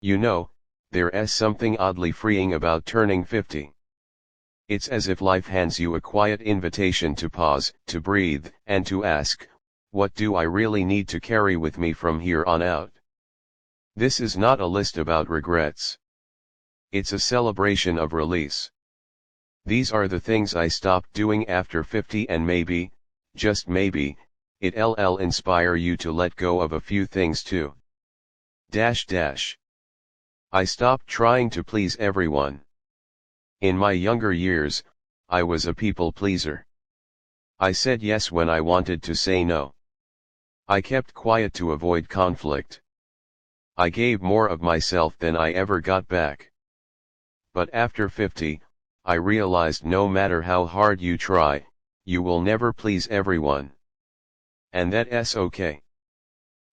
You know, there's something oddly freeing about turning 50. It's as if life hands you a quiet invitation to pause, to breathe, and to ask, what do I really need to carry with me from here on out? This is not a list about regrets. It's a celebration of release. These are the things I stopped doing after 50, and maybe, just maybe, it'll inspire you to let go of a few things too. I stopped trying to please everyone. In my younger years, I was a people pleaser. I said yes when I wanted to say no. I kept quiet to avoid conflict. I gave more of myself than I ever got back. But after 50, I realized no matter how hard you try, you will never please everyone. And that's okay.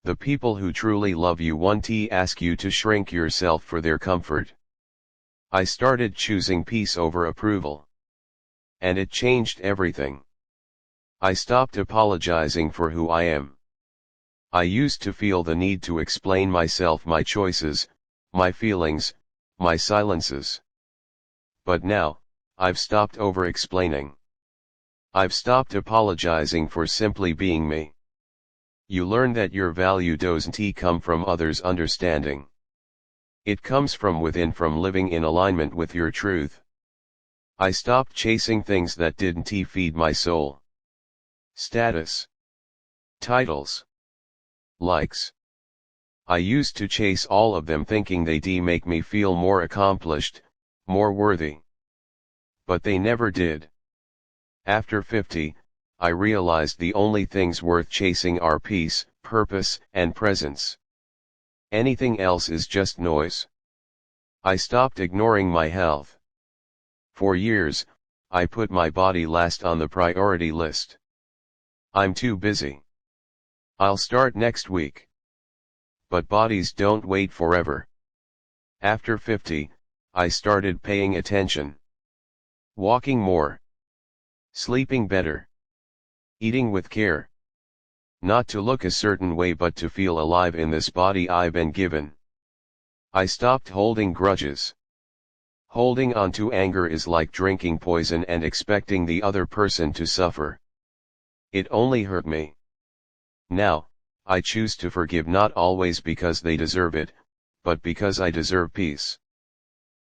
The people who truly love you won't ask you to shrink yourself for their comfort. I started choosing peace over approval. And it changed everything. I stopped apologizing for who I am. I used to feel the need to explain myself, my choices, my feelings, my silences. But now, I've stopped over-explaining. I've stopped apologizing for simply being me. You learn that your value doesn't come from others' understanding. It comes from within, from living in alignment with your truth. I stopped chasing things that didn't feed my soul. Status, titles, likes. I used to chase all of them thinking they'd make me feel more accomplished, more worthy. But they never did. After 50, I realized the only things worth chasing are peace, purpose, and presence. Anything else is just noise. I stopped ignoring my health. For years, I put my body last on the priority list. I'm too busy. I'll start next week. But bodies don't wait forever. After 50, I started paying attention. Walking more. Sleeping better. Eating with care. Not to look a certain way but to feel alive in this body I've been given. I stopped holding grudges. Holding on to anger is like drinking poison and expecting the other person to suffer. It only hurt me. Now, I choose to forgive, not always because they deserve it, but because I deserve peace.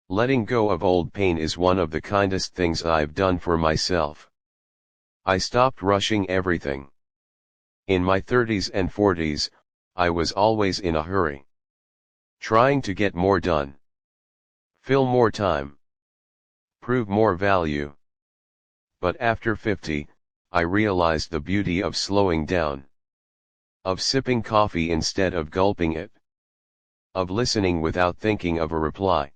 Letting go of old pain is one of the kindest things I've done for myself. I stopped rushing everything. In my 30s and 40s, I was always in a hurry. Trying to get more done. Fill more time. Prove more value. But after 50, I realized the beauty of slowing down. Of sipping coffee instead of gulping it. Of listening without thinking of a reply.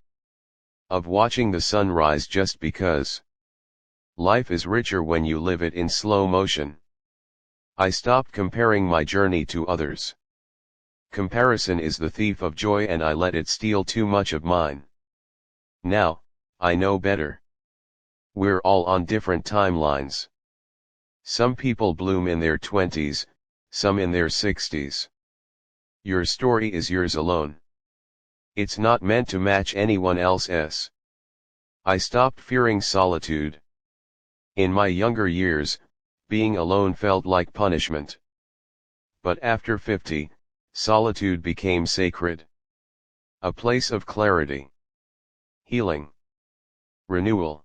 Of watching the sun rise just because. Life is richer when you live it in slow motion. I stopped comparing my journey to others. Comparison is the thief of joy and I let it steal too much of mine. Now, I know better. We're all on different timelines. Some people bloom in their 20s, some in their 60s. Your story is yours alone. It's not meant to match anyone else's. I stopped fearing solitude. In my younger years, being alone felt like punishment. But after 50, solitude became sacred. A place of clarity. Healing. Renewal.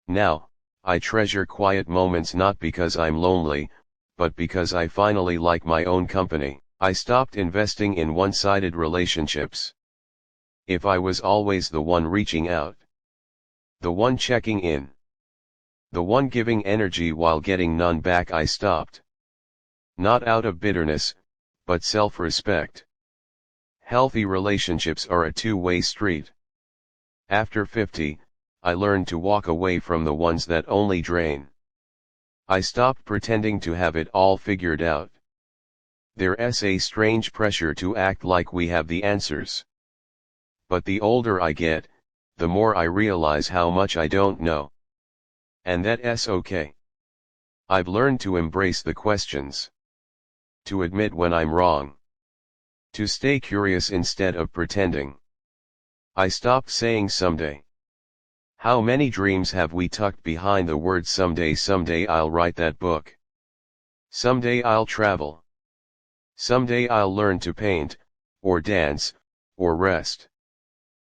Now, I treasure quiet moments not because I'm lonely, but because I finally like my own company. I stopped investing in one-sided relationships. If I was always the one reaching out, the one checking in, the one giving energy while getting none back, I stopped. Not out of bitterness, but self-respect. Healthy relationships are a two-way street. After 50, I learned to walk away from the ones that only drain. I stopped pretending to have it all figured out. There's a strange pressure to act like we have the answers. But the older I get, the more I realize how much I don't know. And that's okay. I've learned to embrace the questions. To admit when I'm wrong. To stay curious instead of pretending. I stopped saying someday. How many dreams have we tucked behind the word someday? Someday I'll write that book. Someday I'll travel. Someday I'll learn to paint, or dance, or rest.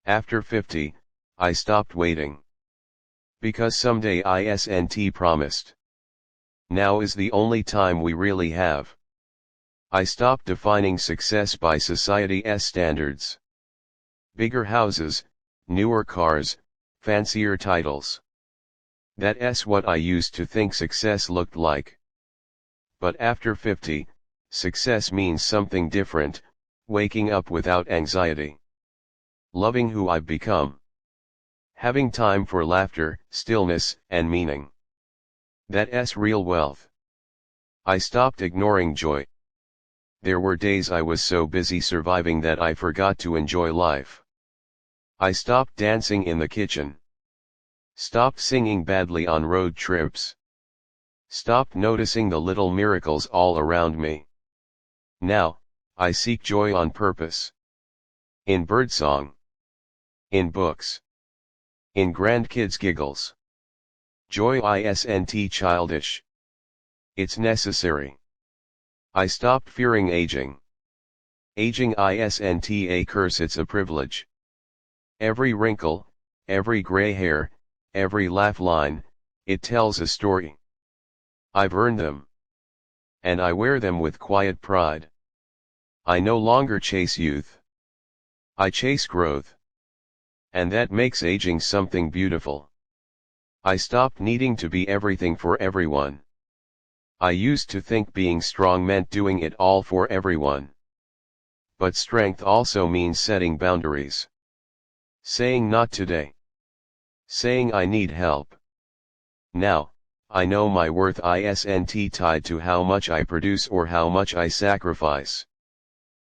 After 50, I stopped waiting. Because someday isn't promised. Now is the only time we really have. I stopped defining success by society's standards. Bigger houses, newer cars, fancier titles. That's what I used to think success looked like. But after 50, success means something different, waking up without anxiety. Loving who I've become. Having time for laughter, stillness, and meaning. That's real wealth. I stopped ignoring joy. There were days I was so busy surviving that I forgot to enjoy life. I stopped dancing in the kitchen. Stopped singing badly on road trips. Stopped noticing the little miracles all around me. Now, I seek joy on purpose. In birdsong. In books. In grandkids' giggles. Joy isn't childish. It's necessary. I stopped fearing aging. Aging isn't a curse, it's a privilege. Every wrinkle, every gray hair, every laugh line, it tells a story. I've earned them. And I wear them with quiet pride. I no longer chase youth. I chase growth. And that makes aging something beautiful. I stopped needing to be everything for everyone. I used to think being strong meant doing it all for everyone. But strength also means setting boundaries. Saying not today. Saying I need help. Now, I know my worth isn't tied to how much I produce or how much I sacrifice.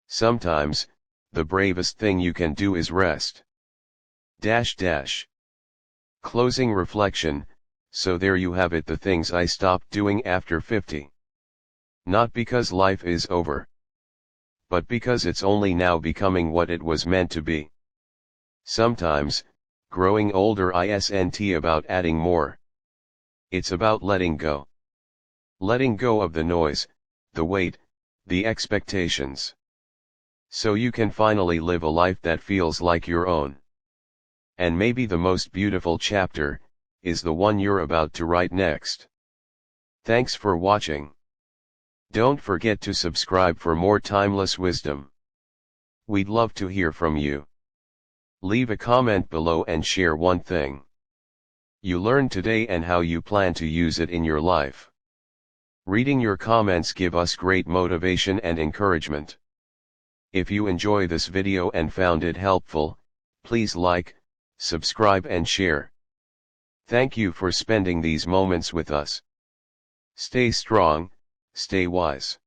Sometimes, the bravest thing you can do is rest. Closing reflection. So there you have it, the things I stopped doing after 50. Not because life is over. But because it's only now becoming what it was meant to be. Sometimes, growing older isn't about adding more. It's about letting go. Letting go of the noise, the weight, the expectations. So you can finally live a life that feels like your own. And maybe the most beautiful chapter is the one you're about to write next. Thanks for watching. Don't forget to subscribe for more timeless wisdom. We'd love to hear from you. Leave a comment below and share one thing you learned today and how you plan to use it in your life. Reading your comments give us great motivation and encouragement. If you enjoy this video and found it helpful, please like, subscribe and share. Thank you for spending these moments with us. Stay strong, stay wise.